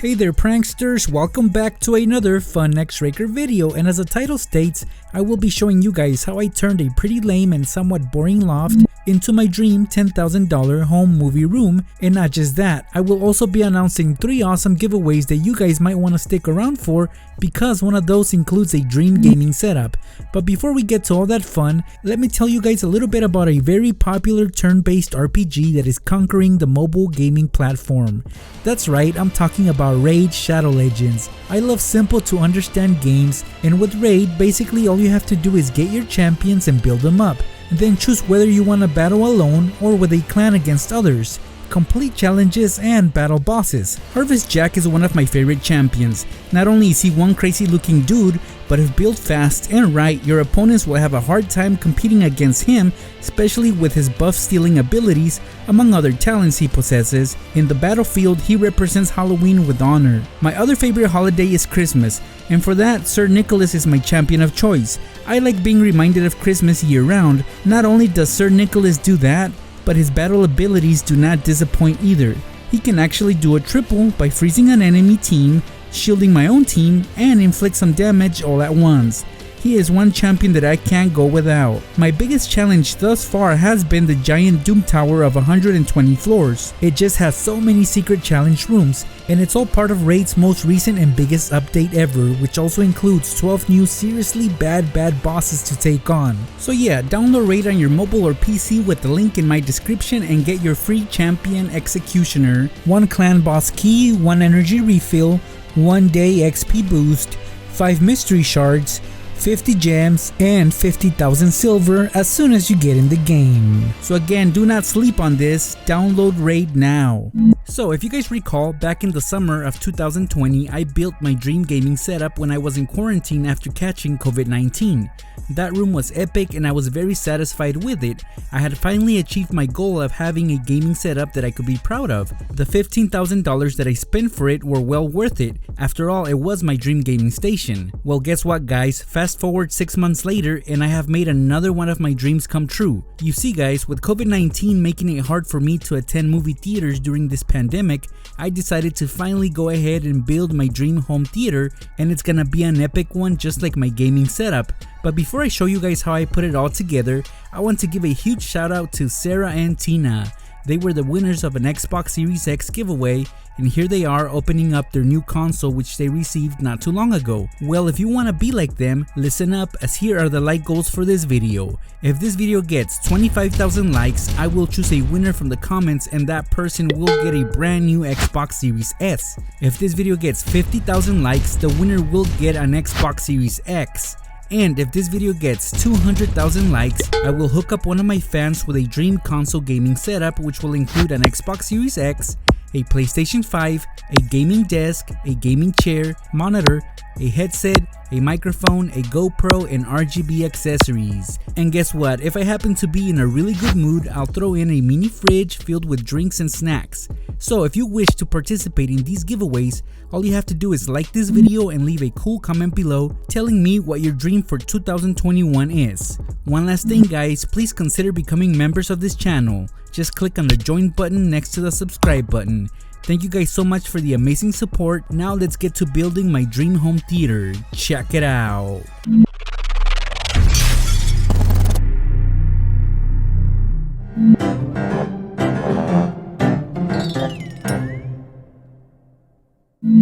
Hey there pranksters, welcome back to another fun Nextraker video, and as the title states, I will be showing you guys how I turned a pretty lame and somewhat boring loft into my dream $10,000 home movie room. And not just that, I will also be announcing 3 awesome giveaways that you guys might want to stick around for, because one of those includes a dream gaming setup. But before we get to all that fun, let me tell you guys a little bit about a very popular turn-based RPG that is conquering the mobile gaming platform. That's right, I'm talking about Raid Shadow Legends. I love simple to understand games, and with Raid, basically all you have to do is get your champions and build them up, and then choose whether you want to battle alone or with a clan against others, complete challenges and battle bosses. Harvest Jack is one of my favorite champions. Not only is he one crazy looking dude, but if built fast and right, your opponents will have a hard time competing against him, especially with his buff stealing abilities, among other talents he possesses. In the battlefield, he represents Halloween with honor. My other favorite holiday is Christmas, and for that, Sir Nicholas is my champion of choice. I like being reminded of Christmas year round. Not only does Sir Nicholas do that, but his battle abilities do not disappoint either. He can actually do a triple by freezing an enemy team, shielding my own team, and inflict some damage all at once. He is one champion that I can't go without. My biggest challenge thus far has been the giant Doom Tower of 120 floors. It just has so many secret challenge rooms, and it's all part of Raid's most recent and biggest update ever, which also includes 12 new seriously bad bosses to take on. So yeah, download Raid on your mobile or PC with the link in my description and get your free champion executioner, 1 clan boss key, 1 energy refill, 1 day XP boost, 5 mystery shards, 50 gems, and 50,000 silver as soon as you get in the game. So again, do not sleep on this, download Raid now. So if you guys recall, back in the summer of 2020, I built my dream gaming setup when I was in quarantine after catching COVID-19. That room was epic and I was very satisfied with it. I had finally achieved my goal of having a gaming setup that I could be proud of. The $15,000 that I spent for it were well worth it. After all, it was my dream gaming station. Well, guess what guys, fast forward 6 months later and I have made another one of my dreams come true. You see guys, with COVID-19 making it hard for me to attend movie theaters during this pandemic, I decided to finally go ahead and build my dream home theater, and it's gonna be an epic one just like my gaming setup. But before I show you guys how I put it all together, I want to give a huge shout out to Sarah and Tina. They were the winners of an Xbox Series X giveaway, and here they are opening up their new console which they received not too long ago. Well, if you want to be like them, listen up, as here are the like goals for this video. If this video gets 25,000 likes, I will choose a winner from the comments and that person will get a brand new Xbox Series S. If this video gets 50,000 likes, the winner will get an Xbox Series X. And if this video gets 200,000 likes, I will hook up one of my fans with a dream console gaming setup which will include an Xbox Series X, a PlayStation 5, a gaming desk, a gaming chair, monitor, a headset, a microphone, a GoPro, and RGB accessories. And guess what? If I happen to be in a really good mood, I'll throw in a mini fridge filled with drinks and snacks. So if you wish to participate in these giveaways, all you have to do is like this video and leave a cool comment below telling me what your dream for 2021 is. One last thing guys, please consider becoming members of this channel. Just click on the join button next to the subscribe button. Thank you guys so much for the amazing support. Now let's get to building my dream home theater. Check it out.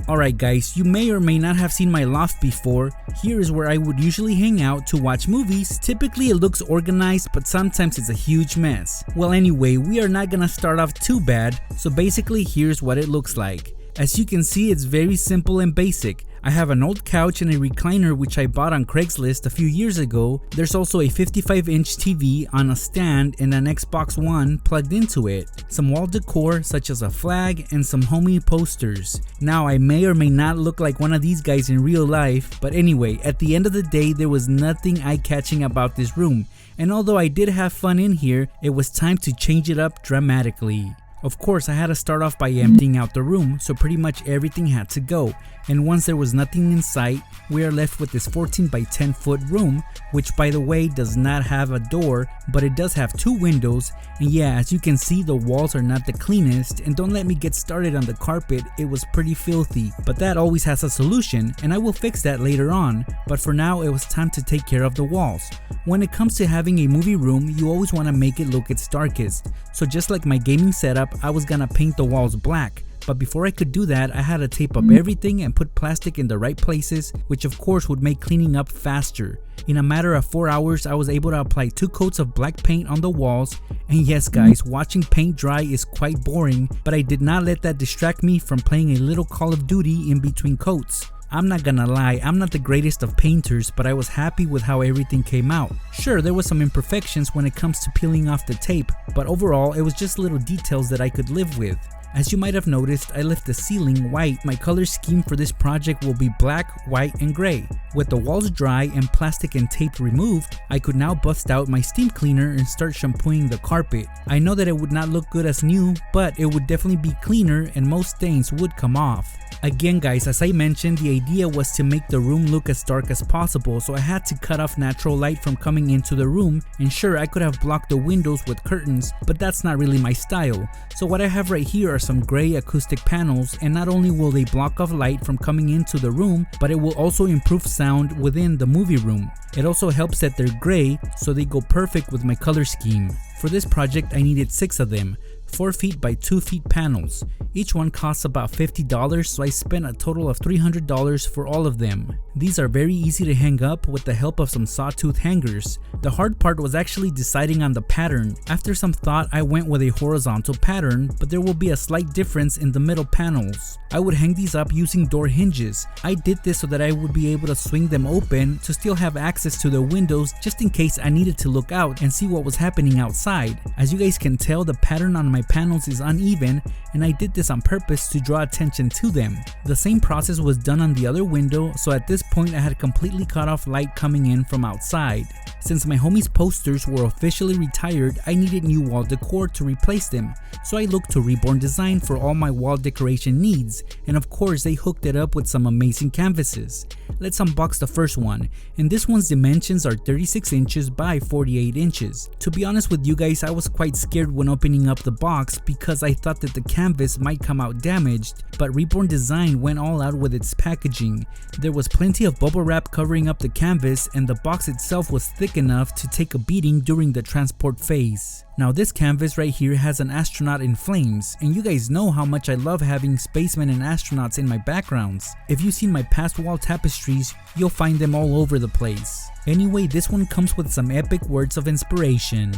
Alright guys, you may or may not have seen my loft before. Here is where I would usually hang out to watch movies. Typically it looks organized, but sometimes it's a huge mess. Well anyway, we are not gonna start off too bad, so basically here's what it looks like. As you can see, it's very simple and basic. I have an old couch and a recliner which I bought on Craigslist a few years ago. There's also a 55-inch TV on a stand and an Xbox One plugged into it. Some wall decor such as a flag and some homey posters. Now I may or may not look like one of these guys in real life, but anyway, at the end of the day there was nothing eye-catching about this room. And although I did have fun in here, it was time to change it up dramatically. Of course, I had to start off by emptying out the room, so pretty much everything had to go. And once there was nothing in sight, we are left with this 14 by 10 foot room, which by the way does not have a door, but it does have 2 windows. And yeah, as you can see, the walls are not the cleanest, and don't let me get started on the carpet, it was pretty filthy. But that always has a solution, and I will fix that later on. But for now, it was time to take care of the walls. When it comes to having a movie room, you always want to make it look its darkest. So just like my gaming setup, I was gonna paint the walls black. But before I could do that, I had to tape up everything and put plastic in the right places, which of course would make cleaning up faster. In a matter of 4 hours, I was able to apply 2 coats of black paint on the walls. And yes guys, watching paint dry is quite boring, but I did not let that distract me from playing a little Call of Duty in between coats. I'm not gonna lie, I'm not the greatest of painters, but I was happy with how everything came out. Sure, there was some imperfections when it comes to peeling off the tape, but overall it was just little details that I could live with. As you might have noticed, I left the ceiling white. My color scheme for this project will be black, white, and gray. With the walls dry and plastic and tape removed, I could now bust out my steam cleaner and start shampooing the carpet. I know that it would not look good as new, but it would definitely be cleaner and most stains would come off. Again guys, as I mentioned, the idea was to make the room look as dark as possible, so I had to cut off natural light from coming into the room, and sure, I could have blocked the windows with curtains, but that's not really my style. So what I have right here are some gray acoustic panels, and not only will they block off light from coming into the room, but it will also improve sound within the movie room. It also helps that they're gray, so they go perfect with my color scheme. For this project, I needed 6 of them. 4 feet by 2 feet panels. Each one costs about $50, so I spent a total of $300 for all of them. These are very easy to hang up with the help of some sawtooth hangers. The hard part was actually deciding on the pattern. After some thought, I went with a horizontal pattern, but there will be a slight difference in the middle panels. I would hang these up using door hinges. I did this so that I would be able to swing them open to still have access to the windows just in case I needed to look out and see what was happening outside. As you guys can tell, the pattern on my panels is uneven, and I did this on purpose to draw attention to them. The same process was done on the other window, so at this point I had completely cut off light coming in from outside. Since my homies' posters were officially retired, I needed new wall decor to replace them, so I looked to Reborn Design for all my wall decoration needs, and of course they hooked it up with some amazing canvases. Let's unbox the first one, and this one's dimensions are 36 inches by 48 inches. To be honest with you guys, I was quite scared when opening up the box because I thought that the canvas might come out damaged, but Reborn Design went all out with its packaging. There was plenty of bubble wrap covering up the canvas, and the box itself was thick enough to take a beating during the transport phase. Now this canvas right here has an astronaut in flames, and you guys know how much I love having spacemen and astronauts in my backgrounds. If you've seen my past wall tapestries, you'll find them all over the place. Anyway, this one comes with some epic words of inspiration.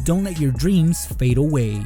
Don't let your dreams fade away.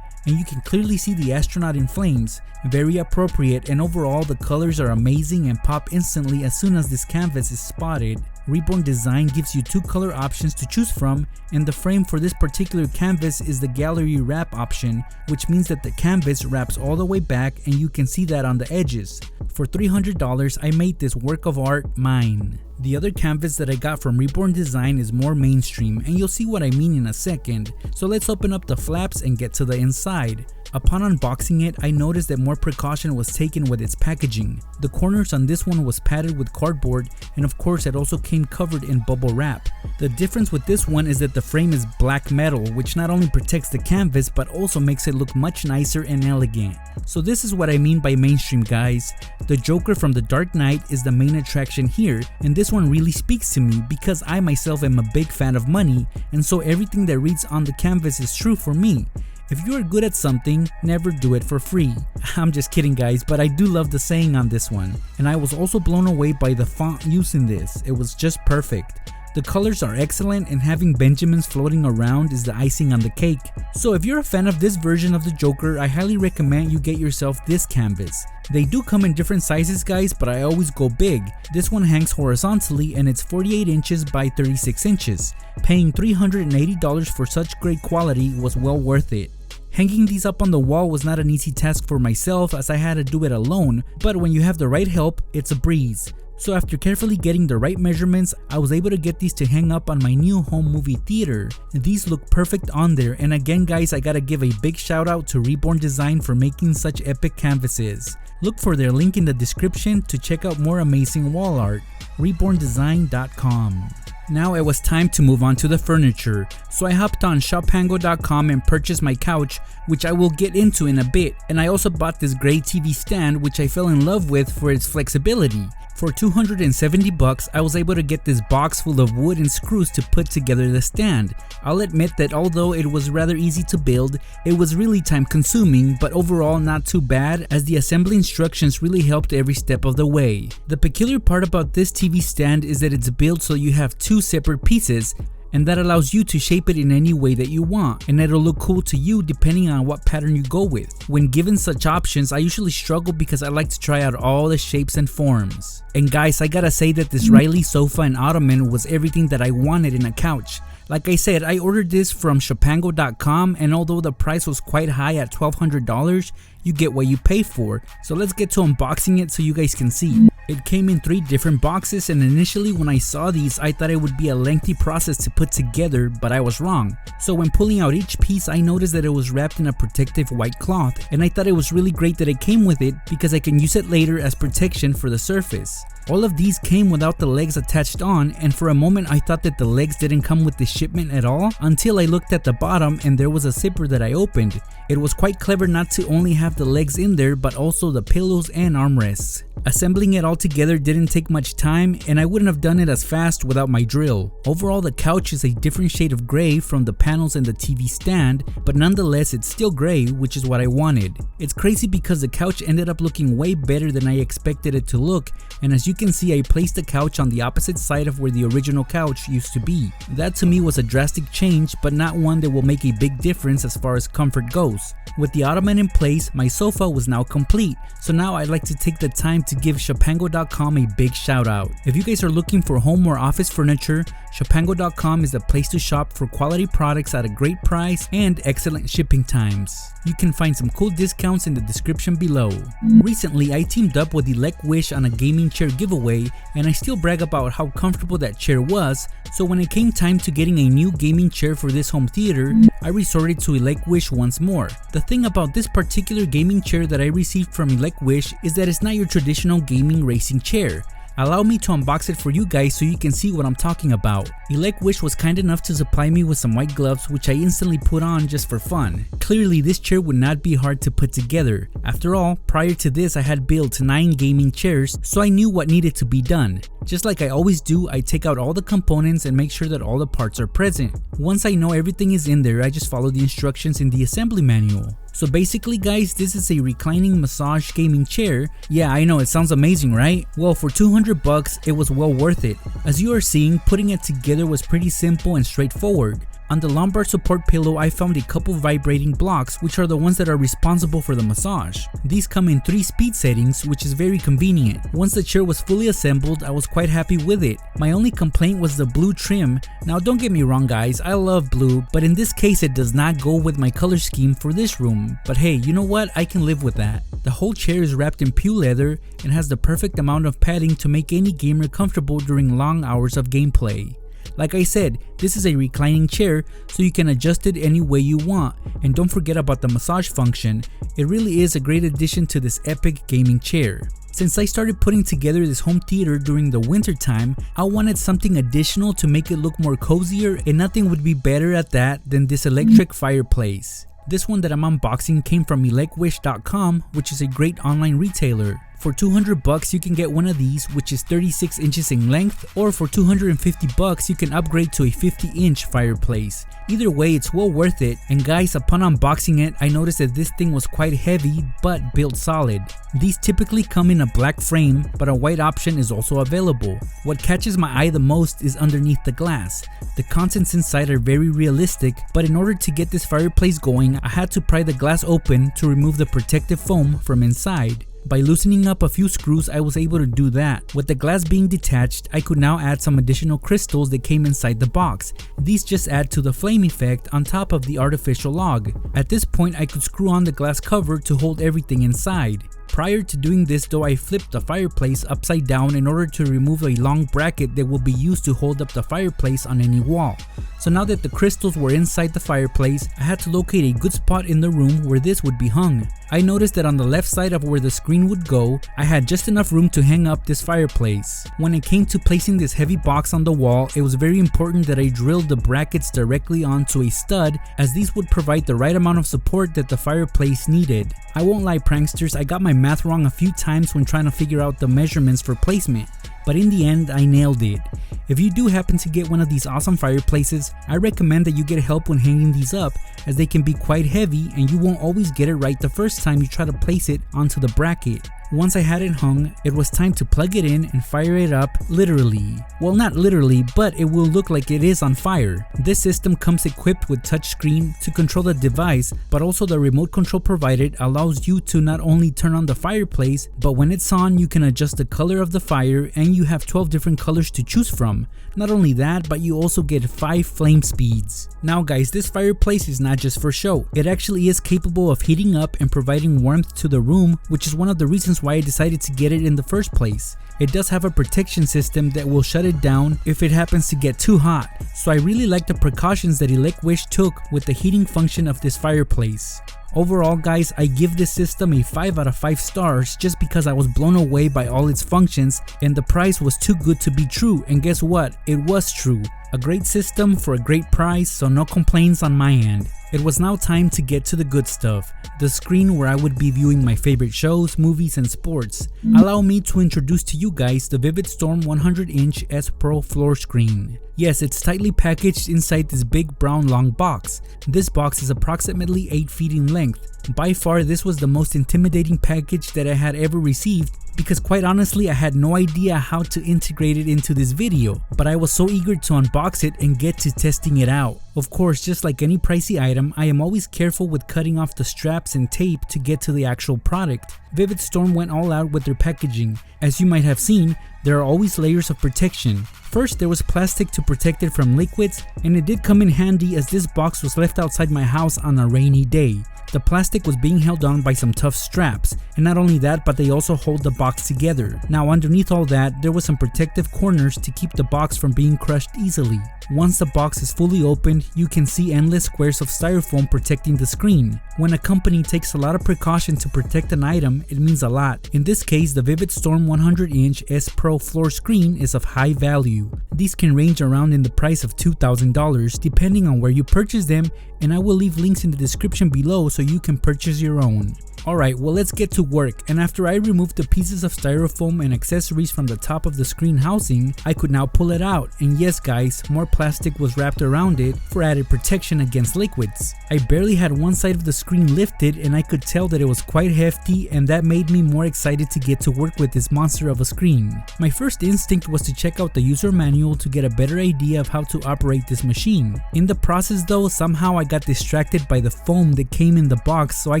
And you can clearly see the astronaut in flames. Very appropriate, and overall the colors are amazing and pop instantly as soon as this canvas is spotted. Reborn Design gives you 2 color options to choose from, and the frame for this particular canvas is the gallery wrap option, which means that the canvas wraps all the way back and you can see that on the edges. For $300, I made this work of art mine. The other canvas that I got from Reborn Design is more mainstream, and you'll see what I mean in a second. So let's open up the flaps and get to the inside. Upon unboxing it, I noticed that more precaution was taken with its packaging. The corners on this one was padded with cardboard, and of course it also came covered in bubble wrap. The difference with this one is that the frame is black metal, which not only protects the canvas but also makes it look much nicer and elegant. So this is what I mean by mainstream, guys. The Joker from The Dark Knight is the main attraction here, and this one really speaks to me because I myself am a big fan of money, and so everything that reads on the canvas is true for me. If you are good at something, never do it for free. I'm just kidding guys, but I do love the saying on this one. And I was also blown away by the font used in this. It was just perfect. The colors are excellent, and having Benjamins floating around is the icing on the cake. So if you're a fan of this version of the Joker, I highly recommend you get yourself this canvas. They do come in different sizes guys, but I always go big. This one hangs horizontally and it's 48 inches by 36 inches. Paying $380 for such great quality was well worth it. Hanging these up on the wall was not an easy task for myself as I had to do it alone, but when you have the right help, it's a breeze. So after carefully getting the right measurements, I was able to get these to hang up on my new home movie theater. These look perfect on there, and again guys, I gotta give a big shout out to Reborn Design for making such epic canvases. Look for their link in the description to check out more amazing wall art, reborndesign.com. Now it was time to move on to the furniture, so I hopped on shopango.com and purchased my couch, which I will get into in a bit, and I also bought this gray TV stand which I fell in love with for its flexibility. For $270 I was able to get this box full of wood and screws to put together the stand. I'll admit that although it was rather easy to build, it was really time consuming, but overall not too bad as the assembly instructions really helped every step of the way. The peculiar part about this TV stand is that it's built so you have two separate pieces, and that allows you to shape it in any way that you want, and it'll look cool to you depending on what pattern you go with. When given such options, I usually struggle because I like to try out all the shapes and forms. And guys, I gotta say that this Riley sofa and ottoman was everything that I wanted in a couch. Like I said, I ordered this from shopango.com, and although the price was quite high at $1,200, you get what you pay for. So let's get to unboxing it so you guys can see. It came in 3 different boxes, and initially when I saw these, I thought it would be a lengthy process to put together, but I was wrong. So when pulling out each piece, I noticed that it was wrapped in a protective white cloth, and I thought it was really great that it came with it because I can use it later as protection for the surface. All of these came without the legs attached on, and for a moment I thought that the legs didn't come with the shipment at all until I looked at the bottom and there was a zipper that I opened. It was quite clever not to only have the legs in there but also the pillows and armrests. Assembling it all together didn't take much time, and I wouldn't have done it as fast without my drill. Overall, the couch is a different shade of gray from the panels and the TV stand, but nonetheless it's still gray, which is what I wanted. It's crazy because the couch ended up looking way better than I expected it to look, and as you can see, I placed the couch on the opposite side of where the original couch used to be. That to me was a drastic change, but not one that will make a big difference as far as comfort goes. With the ottoman in place, my sofa was now complete, so now I'd like to take the time to give shopango.com a big shout out. If you guys are looking for home or office furniture, shopango.com is the place to shop for quality products at a great price and excellent shipping times. You can find some cool discounts in the description below. Recently, I teamed up with Elecwish on a gaming chair giveaway, and I still brag about how comfortable that chair was, so when it came time to getting a new gaming chair for this home theater, I resorted to Elecwish once more. The thing about this particular gaming chair that I received from Elecwish is that it's not your traditional gaming racing chair. Allow me to unbox it for you guys so you can see what I'm talking about. Elecwish was kind enough to supply me with some white gloves, which I instantly put on just for fun. Clearly this chair would not be hard to put together. After all, prior to this I had built 9 gaming chairs, so I knew what needed to be done. Just like I always do, I take out all the components and make sure that all the parts are present. Once I know everything is in there, I just follow the instructions in the assembly manual. So basically guys, this is a reclining massage gaming chair. Yeah, I know, it sounds amazing, right? Well, for $200 it was well worth it. As you are seeing, putting it together was pretty simple and straightforward. On the lumbar support pillow, I found a couple vibrating blocks, which are the ones that are responsible for the massage. These come in 3 speed settings, which is very convenient. Once the chair was fully assembled, I was quite happy with it. My only complaint was the blue trim. Now don't get me wrong guys, I love blue, but in this case it does not go with my color scheme for this room. But hey, you know what? I can live with that. The whole chair is wrapped in pure leather and has the perfect amount of padding to make any gamer comfortable during long hours of gameplay. Like I said, this is a reclining chair, so you can adjust it any way you want, and don't forget about the massage function. It really is a great addition to this epic gaming chair. Since I started putting together this home theater during the winter time, I wanted something additional to make it look more cozier, and nothing would be better at that than this electric fireplace. This one that I'm unboxing came from elecwish.com, which is a great online retailer. For $200 you can get one of these, which is 36 inches in length, or for $250 you can upgrade to a 50-inch fireplace. Either way, it's well worth it, and guys, upon unboxing it, I noticed that this thing was quite heavy but built solid. These typically come in a black frame, but a white option is also available. What catches my eye the most is underneath the glass. The contents inside are very realistic, but in order to get this fireplace going, I had to pry the glass open to remove the protective foam from inside. By loosening up a few screws, I was able to do that. With the glass being detached, I could now add some additional crystals that came inside the box. These just add to the flame effect on top of the artificial log. At this point, I could screw on the glass cover to hold everything inside. Prior to doing this though, I flipped the fireplace upside down in order to remove a long bracket that will be used to hold up the fireplace on any wall. So now that the crystals were inside the fireplace, I had to locate a good spot in the room where this would be hung. I noticed that on the left side of where the screen would go, I had just enough room to hang up this fireplace. When it came to placing this heavy box on the wall, it was very important that I drilled the brackets directly onto a stud, as these would provide the right amount of support that the fireplace needed. I won't lie pranksters, I got my math wrong a few times when trying to figure out the measurements for placement, but in the end I nailed it. If you do happen to get one of these awesome fireplaces, I recommend that you get help when hanging these up, as they can be quite heavy and you won't always get it right the first time you try to place it onto the bracket. Once I had it hung, it was time to plug it in and fire it up literally. Well, not literally, but it will look like it is on fire. This system comes equipped with touchscreen to control the device, but also the remote control provided allows you to not only turn on the fireplace, but when it's on you can adjust the color of the fire and you have 12 different colors to choose from. Not only that, but you also get 5 flame speeds. Now guys, this fireplace is not just for show. It actually is capable of heating up and providing warmth to the room, which is one of the reasons why I decided to get it in the first place. It does have a protection system that will shut it down if it happens to get too hot, so I really like the precautions that Elecwish took with the heating function of this fireplace. Overall guys, I give this system a 5 out of 5 stars just because I was blown away by all its functions and the price was too good to be true, and guess what? It was true. A great system for a great price, so no complaints on my end. It was now time to get to the good stuff, the screen where I would be viewing my favorite shows, movies, and sports. Allow me to introduce to you guys the VividStorm 100-inch S Pro floor screen. Yes, it's tightly packaged inside this big brown long box. This box is approximately 8 feet in length. By far, this was the most intimidating package that I had ever received, because quite honestly I had no idea how to integrate it into this video, but I was so eager to unbox it and get to testing it out. Of course, just like any pricey item, I am always careful with cutting off the straps and tape to get to the actual product. VividStorm went all out with their packaging. As you might have seen, there are always layers of protection. First, there was plastic to protect it from liquids, and it did come in handy as this box was left outside my house on a rainy day. The plastic was being held on by some tough straps, and not only that, but they also hold the box together. Now underneath all that, there was some protective corners to keep the box from being crushed easily. Once the box is fully opened, you can see endless squares of styrofoam protecting the screen. When a company takes a lot of precaution to protect an item, it means a lot. In this case, the VividStorm 100-inch S Pro floor screen is of high value. These can range around in the price of $2,000 depending on where you purchase them, and I will leave links in the description below so you can purchase your own. Alright, well let's get to work, and after I removed the pieces of styrofoam and accessories from the top of the screen housing, I could now pull it out, and yes guys, more plastic was wrapped around it for added protection against liquids. I barely had one side of the screen lifted and I could tell that it was quite hefty, and that made me more excited to get to work with this monster of a screen. My first instinct was to check out the user manual to get a better idea of how to operate this machine. In the process though, somehow I got distracted by the foam that came in the box, so I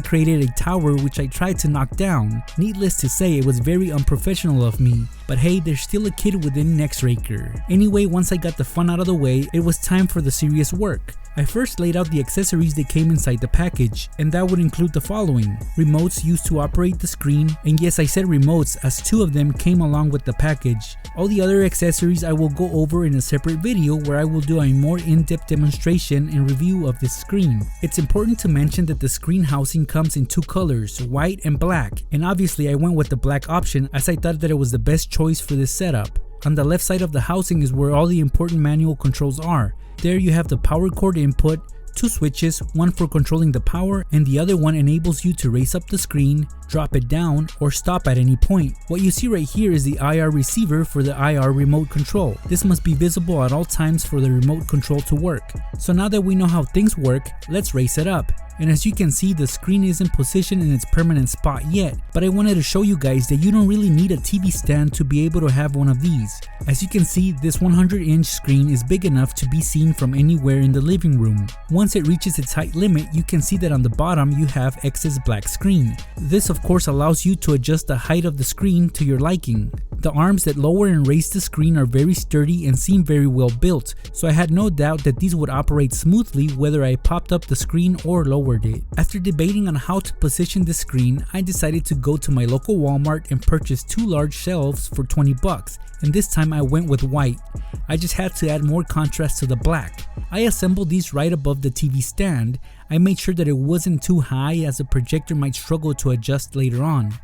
created a tower which I tried to knock down. Needless to say, it was very unprofessional of me, but hey, there's still a kid within Nextraker. Anyway, once I got the fun out of the way, it was time for the serious work. I first laid out the accessories that came inside the package, and that would include the following: remotes used to operate the screen, and yes, I said remotes as 2 of them came along with the package. All the other accessories I will go over in a separate video where I will do a more in-depth demonstration and review of this screen. It's important to mention that the screen housing comes in 2 colors, white and black, and obviously I went with the black option as I thought that it was the best choice for this setup. On the left side of the housing is where all the important manual controls are. There you have the power cord input, 2 switches, one for controlling the power and the other one enables you to raise up the screen, drop it down, or stop at any point. What you see right here is the IR receiver for the IR remote control. This must be visible at all times for the remote control to work. So now that we know how things work, let's raise it up. And as you can see, the screen isn't positioned in its permanent spot yet, but I wanted to show you guys that you don't really need a TV stand to be able to have one of these. As you can see, this 100-inch screen is big enough to be seen from anywhere in the living room. One Once it reaches its height limit, you can see that on the bottom you have excess black screen. This of course allows you to adjust the height of the screen to your liking. The arms that lower and raise the screen are very sturdy and seem very well built, so I had no doubt that these would operate smoothly whether I popped up the screen or lowered it. After debating on how to position the screen, I decided to go to my local Walmart and purchase 2 large shelves for 20 bucks, and this time I went with white. I just had to add more contrast to the black. I assembled these right above the TV stand. I made sure that it wasn't too high as the projector might struggle to adjust later on.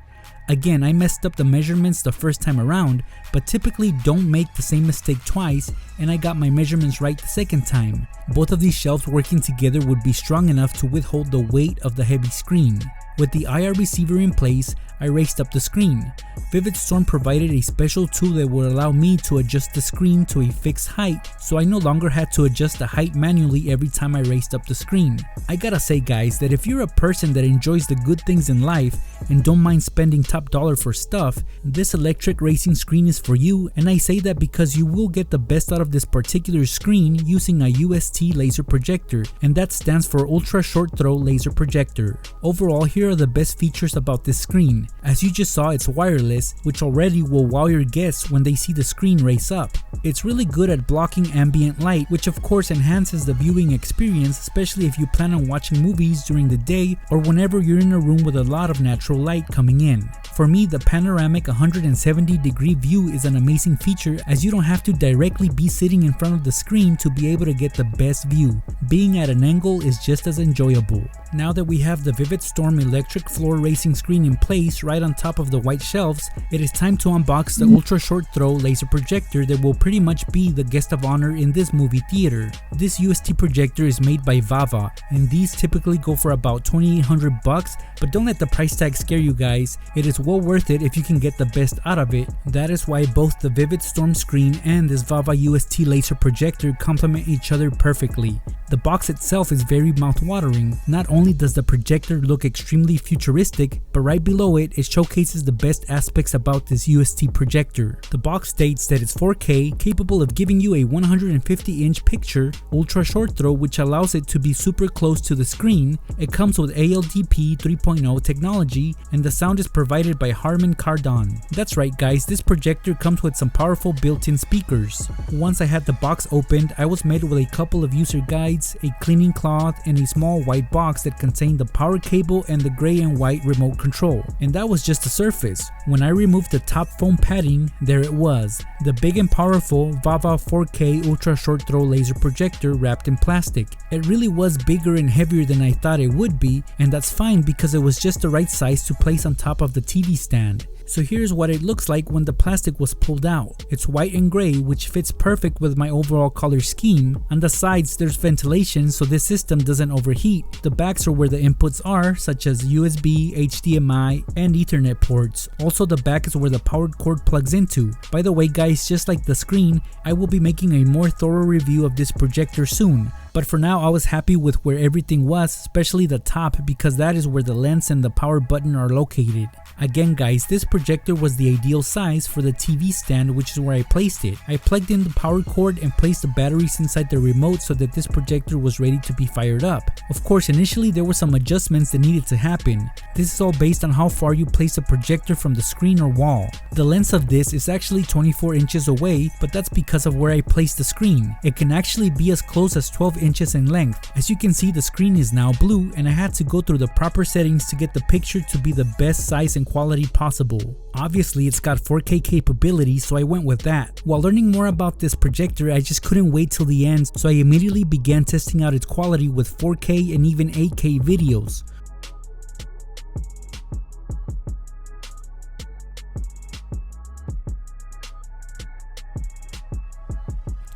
Again, I messed up the measurements the first time around, but typically don't make the same mistake twice, and I got my measurements right the second time. Both of these shelves working together would be strong enough to withhold the weight of the heavy screen. With the IR receiver in place, I raised up the screen. VividStorm provided a special tool that would allow me to adjust the screen to a fixed height, so I no longer had to adjust the height manually every time I raised up the screen. I gotta say guys, that if you're a person that enjoys the good things in life and don't mind spending top dollar for stuff, this electric racing screen is for you, and I say that because you will get the best out of this particular screen using a UST laser projector, and that stands for Ultra Short Throw Laser Projector. Overall, here are the best features about this screen. As you just saw, it's wireless, which already will wow your guests when they see the screen race up. It's really good at blocking ambient light, which of course enhances the viewing experience, especially if you plan on watching movies during the day or whenever you're in a room with a lot of natural light coming in. For me, the panoramic 170-degree view is an amazing feature, as you don't have to directly be sitting in front of the screen to be able to get the best view. Being at an angle is just as enjoyable. Now that we have the VividStorm electric floor racing screen in place right on top of the white shelves, it is time to unbox the Ultra Short Throw Laser Projector that will pretty much be the guest of honor in this movie theater. This UST projector is made by Vava, and these typically go for about 2,800 bucks, but don't let the price tag scare you guys. It is well worth it if you can get the best out of it. That is why both the VividStorm screen and this Vava UST laser projector complement each other perfectly. The box itself is very mouth-watering. Not only does the projector look extremely futuristic, but right below it, it showcases the best aspects about this UST projector. The box states that it's 4K, capable of giving you a 150-inch picture, ultra short throw, which allows it to be super close to the screen. It comes with ALDP 3.0 technology, and the sound is provided by Harman Kardon. That's right guys, this projector comes with some powerful built-in speakers. Once I had the box opened, I was met with a couple of user guides, a cleaning cloth, and a small white box that contained the power cable and the gray and white remote control. And that was just the surface. When I removed the top foam padding, there it was, the big and powerful Vava 4K ultra short throw laser projector wrapped in plastic. It really was bigger and heavier than I thought it would be, and that's fine because it was just the right size to place on top of the TV stand. So here's what it looks like when the plastic was pulled out. It's white and gray, which fits perfect with my overall color scheme. On the sides there's ventilation so this system doesn't overheat. The backs are where the inputs are, such as USB, HDMI, and Ethernet ports. Also the back is where the powered cord plugs into. By the way guys, just like the screen, I will be making a more thorough review of this projector soon. But for now, I was happy with where everything was, especially the top, because that is where the lens and the power button are located. Again guys, this projector was the ideal size for the TV stand, which is where I placed it. I plugged in the power cord and placed the batteries inside the remote so that this projector was ready to be fired up. Of course, initially there were some adjustments that needed to happen. This is all based on how far you place the projector from the screen or wall. The length of this is actually 24 inches away, but that's because of where I placed the screen. It can actually be as close as 12 inches in length. As you can see, the screen is now blue, and I had to go through the proper settings to get the picture to be the best size and quality possible. Obviously it's got 4K capability, so I went with that. While learning more about this projector, I just couldn't wait till the end, so I immediately began testing out its quality with 4K and even 8K videos.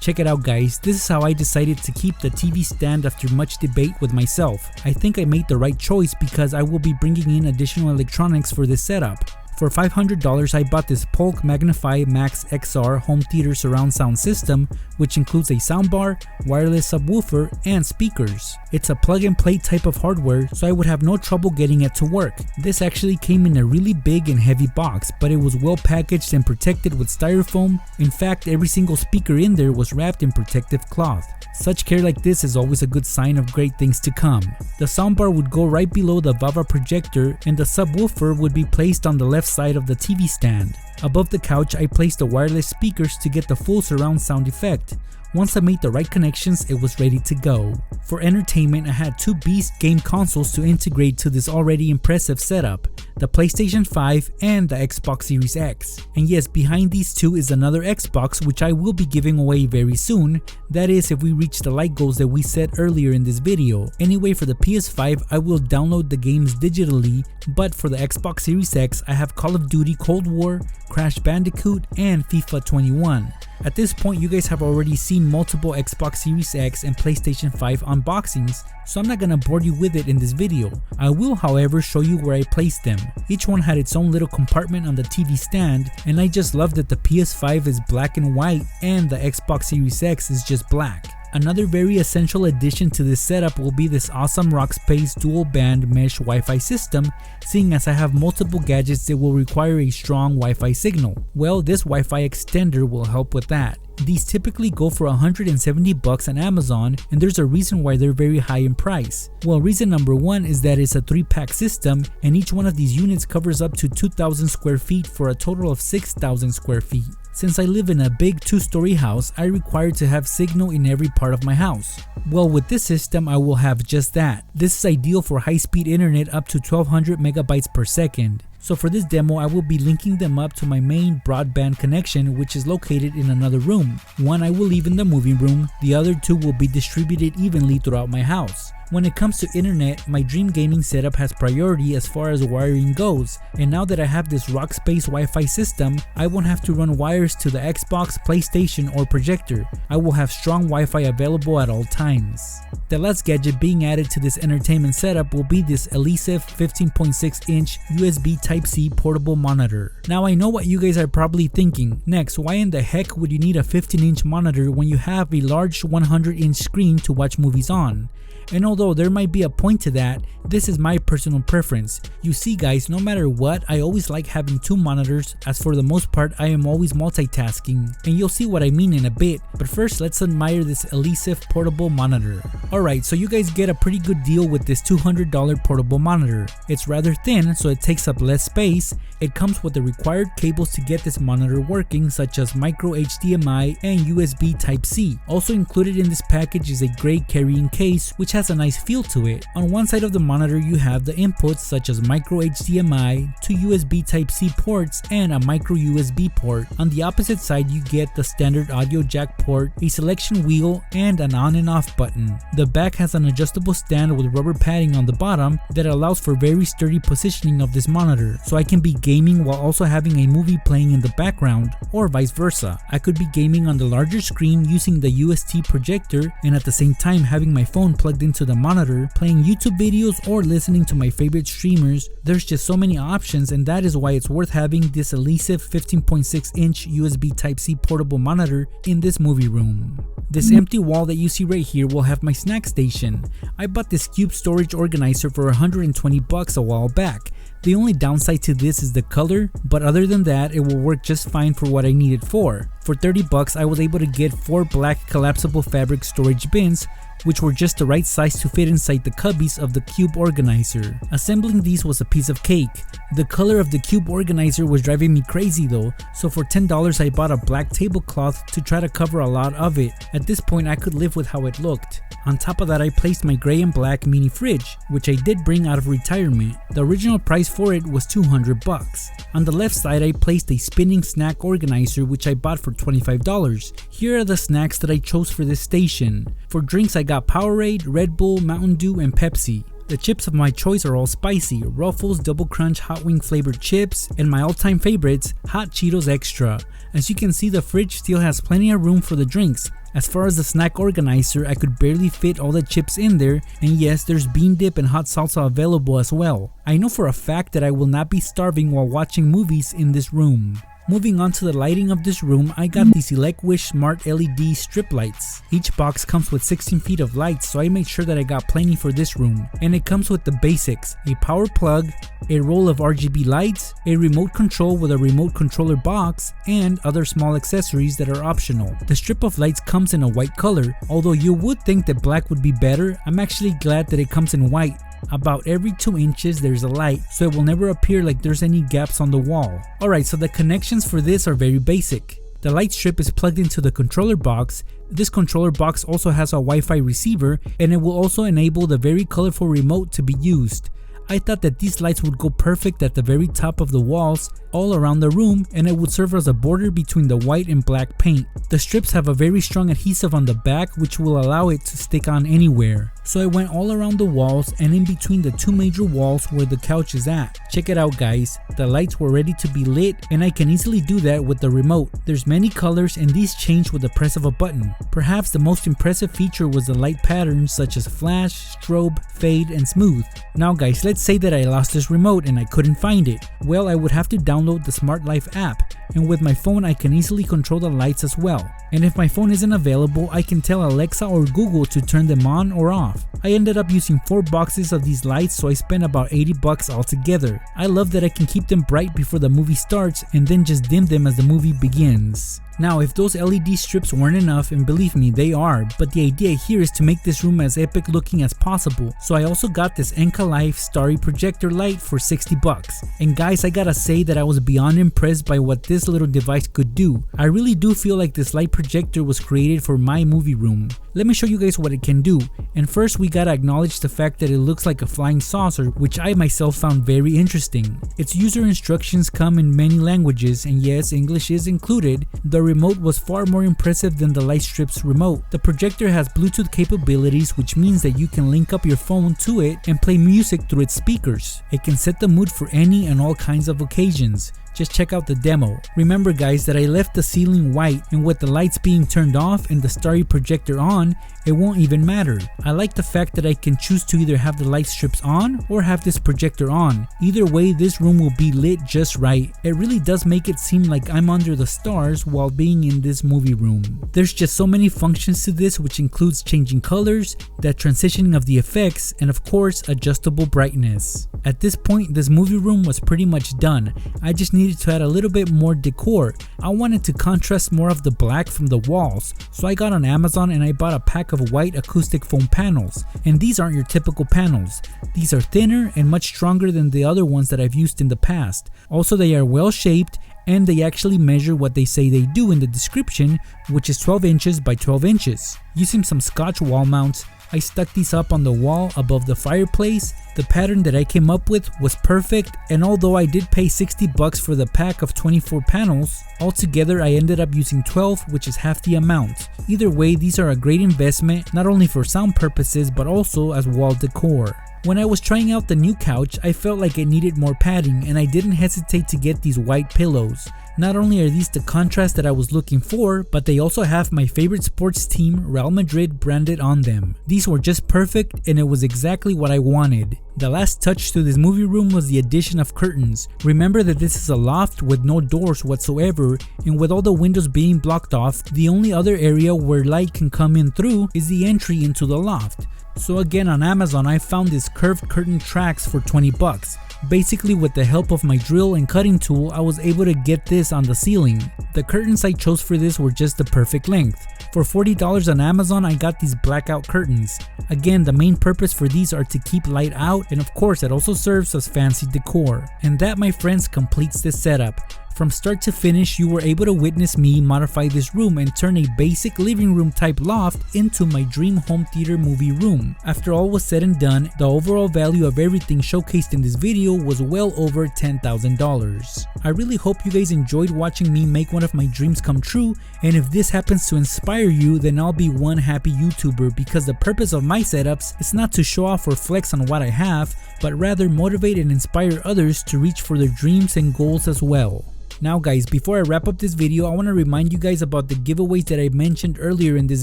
Check it out guys, this is how I decided to keep the TV stand after much debate with myself. I think I made the right choice because I will be bringing in additional electronics for this setup. For $500 I bought this Polk Magnify Max XR home theater surround sound system, which includes a soundbar, wireless subwoofer, and speakers. It's a plug and play type of hardware, so I would have no trouble getting it to work. This actually came in a really big and heavy box, but it was well packaged and protected with styrofoam. In fact, every single speaker in there was wrapped in protective cloth. Such care like this is always a good sign of great things to come. The soundbar would go right below the Vava projector, and the subwoofer would be placed on the left side of the TV stand. Above the couch I placed the wireless speakers to get the full surround sound effect. Once I made the right connections, it was ready to go. For entertainment, I had two beast game consoles to integrate to this already impressive setup, the PlayStation 5 and the Xbox Series X. And yes, behind these two is another Xbox, which I will be giving away very soon. That is, if we reach the like goals that we set earlier in this video. Anyway, for the PS5, I will download the games digitally, but for the Xbox Series X, I have Call of Duty Cold War, Crash Bandicoot, and FIFA 21. At this point, you guys have already seen multiple Xbox Series X and PlayStation 5 unboxings, so I'm not gonna bore you with it in this video. I will, however, show you where I placed them. Each one had its own little compartment on the TV stand, and I just love that the PS5 is black and white and the Xbox Series X is just black. Another very essential addition to this setup will be this awesome Rockspace dual band mesh Wi-Fi system, seeing as I have multiple gadgets that will require a strong Wi-Fi signal. Well, this Wi-Fi extender will help with that. These typically go for $170 on Amazon, and there's a reason why they're very high in price. Well, reason number one is that it's a 3-pack system, and each one of these units covers up to 2,000 square feet for a total of 6,000 square feet. Since I live in a big 2-story house, I require to have signal in every part of my house. Well, with this system, I will have just that. This is ideal for high-speed internet up to 1200 megabytes per second. So for this demo, I will be linking them up to my main broadband connection, which is located in another room. One I will leave in the movie room, the other two will be distributed evenly throughout my house. When it comes to internet, my dream gaming setup has priority as far as wiring goes, and now that I have this Rockspace Wi-Fi system, I won't have to run wires to the Xbox, PlayStation, or projector. I will have strong Wi-Fi available at all times. The last gadget being added to this entertainment setup will be this Elecwish 15.6-inch USB Type-C portable monitor. Now I know what you guys are probably thinking, next, why in the heck would you need a 15-inch monitor when you have a large 100-inch screen to watch movies on? And although there might be a point to that, this is my personal preference. You see guys, no matter what, I always like having two monitors, as for the most part I am always multitasking, and you'll see what I mean in a bit, but first let's admire this Elecwish portable monitor. Alright, so you guys get a pretty good deal with this $200 portable monitor. It's rather thin, so it takes up less space. It comes with the required cables to get this monitor working, such as micro HDMI and USB Type-C. Also included in this package is a gray carrying case, which has a nice feel to it. On one side of the monitor you have the inputs such as micro HDMI, two USB Type-C ports, and a micro USB port. On the opposite side you get the standard audio jack port, a selection wheel, and an on and off button. The back has an adjustable stand with rubber padding on the bottom that allows for very sturdy positioning of this monitor, so I can be gaming while also having a movie playing in the background, or vice versa. I could be gaming on the larger screen using the UST projector and at the same time having my phone plugged into the monitor, playing YouTube videos or listening to my favorite streamers. There's just so many options, and that is why it's worth having this Elecwish 15.6-inch USB Type-C portable monitor in this movie room. This empty wall that you see right here will have my snack station. I bought this cube storage organizer for $120 a while back. The only downside to this is the color, but other than that it will work just fine for what I need it for. For $30 I was able to get 4 black collapsible fabric storage bins, which were just the right size to fit inside the cubbies of the cube organizer. Assembling these was a piece of cake. The color of the cube organizer was driving me crazy though, so for $10 I bought a black tablecloth to try to cover a lot of it. At this point I could live with how it looked. On top of that I placed my gray and black mini fridge, which I did bring out of retirement. The original price for it was $200. On the left side I placed a spinning snack organizer which I bought for $25. Here are the snacks that I chose for this station. For drinks I got Powerade, Red Bull, Mountain Dew, and Pepsi. The chips of my choice are all spicy: Ruffles Double Crunch Hot Wing flavored chips, and my all-time favorites, Hot Cheetos Extra. As you can see, the fridge still has plenty of room for the drinks. As far as the snack organizer, I could barely fit all the chips in there, and yes, there's bean dip and hot salsa available as well. I know for a fact that I will not be starving while watching movies in this room. Moving on to the lighting of this room, I got these Elecwish Smart LED strip lights. Each box comes with 16 feet of lights, so I made sure that I got plenty for this room. And it comes with the basics: a power plug, a roll of RGB lights, a remote control with a remote controller box, and other small accessories that are optional. The strip of lights comes in a white color. Although you would think that black would be better, I'm actually glad that it comes in white. About every 2 inches there's a light, so it will never appear like there's any gaps on the wall. Alright, so the connections for this are very basic. The light strip is plugged into the controller box. This controller box also has a Wi-Fi receiver, and it will also enable the very colorful remote to be used. I thought that these lights would go perfect at the very top of the walls all around the room, and it would serve as a border between the white and black paint. The strips have a very strong adhesive on the back, which will allow it to stick on anywhere. So I went all around the walls and in between the 2 major walls where the couch is at. Check it out, guys. The lights were ready to be lit, and I can easily do that with the remote. There's many colors, and these change with the press of a button. Perhaps the most impressive feature was the light patterns such as flash, strobe, fade, and smooth. Now guys, let's say that I lost this remote and I couldn't find it. Well, I would have to download the Smart Life app, and with my phone I can easily control the lights as well. And if my phone isn't available, I can tell Alexa or Google to turn them on or off. I ended up using 4 boxes of these lights, so I spent about $80 altogether. I love that I can keep them bright before the movie starts and then just dim them as the movie begins. Now, if those LED strips weren't enough, and believe me, they are, but the idea here is to make this room as epic looking as possible, so I also got this Enka Life Starry projector light for $60. And guys, I gotta say that I was beyond impressed by what this little device could do. I really do feel like this light projector was created for my movie room. Let me show you guys what it can do. And first, we gotta acknowledge the fact that it looks like a flying saucer, which I myself found very interesting. Its user instructions come in many languages, and yes, English is included. The remote was far more impressive than the light strip's remote. The projector has Bluetooth capabilities, which means that you can link up your phone to it and play music through its speakers. It can set the mood for any and all kinds of occasions. Just check out the demo. Remember guys that I left the ceiling white, and with the lights being turned off and the Starry projector on, it won't even matter. I like the fact that I can choose to either have the light strips on or have this projector on. Either way, this room will be lit just right. It really does make it seem like I'm under the stars while being in this movie room. There's just so many functions to this, which includes changing colors, the transitioning of the effects, and of course adjustable brightness. At this point, this movie room was pretty much done. I just needed to add a little bit more decor. I wanted to contrast more of the black from the walls, so I got on Amazon and I bought a pack of white acoustic foam panels. And these aren't your typical panels. These are thinner and much stronger than the other ones that I've used in the past. Also, they are well shaped, and they actually measure what they say they do in the description, which is 12 inches by 12 inches. Using some Scotch wall mounts, I stuck these up on the wall above the fireplace. The pattern that I came up with was perfect, and although I did pay $60 for the pack of 24 panels, altogether I ended up using 12, which is half the amount. Either way, these are a great investment, not only for sound purposes but also as wall decor. When I was trying out the new couch, I felt like it needed more padding, and I didn't hesitate to get these white pillows. Not only are these the contrast that I was looking for, but they also have my favorite sports team, Real Madrid, branded on them. These were just perfect, and it was exactly what I wanted. The last touch to this movie room was the addition of curtains. Remember that this is a loft with no doors whatsoever, and with all the windows being blocked off, the only other area where light can come in through is the entry into the loft. So again, on Amazon I found these curved curtain tracks for $20. Basically, with the help of my drill and cutting tool, I was able to get this on the ceiling. The curtains I chose for this were just the perfect length. For $40 on Amazon, I got these blackout curtains. Again, the main purpose for these are to keep light out, and of course it also serves as fancy decor. And that, my friends, completes this setup. From start to finish, you were able to witness me modify this room and turn a basic living room type loft into my dream home theater movie room. After all was said and done, the overall value of everything showcased in this video was well over $10,000. I really hope you guys enjoyed watching me make one of my dreams come true, and if this happens to inspire you, then I'll be one happy YouTuber, because the purpose of my setups is not to show off or flex on what I have, but rather motivate and inspire others to reach for their dreams and goals as well. Now guys, before I wrap up this video, I want to remind you guys about the giveaways that I mentioned earlier in this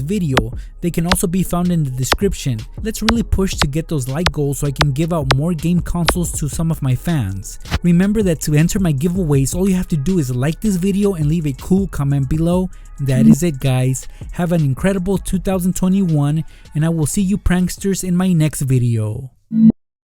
video. They can also be found in the description. Let's really push to get those like goals so I can give out more game consoles to some of my fans. Remember that to enter my giveaways, all you have to do is like this video and leave a cool comment below. That is it guys. Have an incredible 2021 and I will see you pranksters in my next video.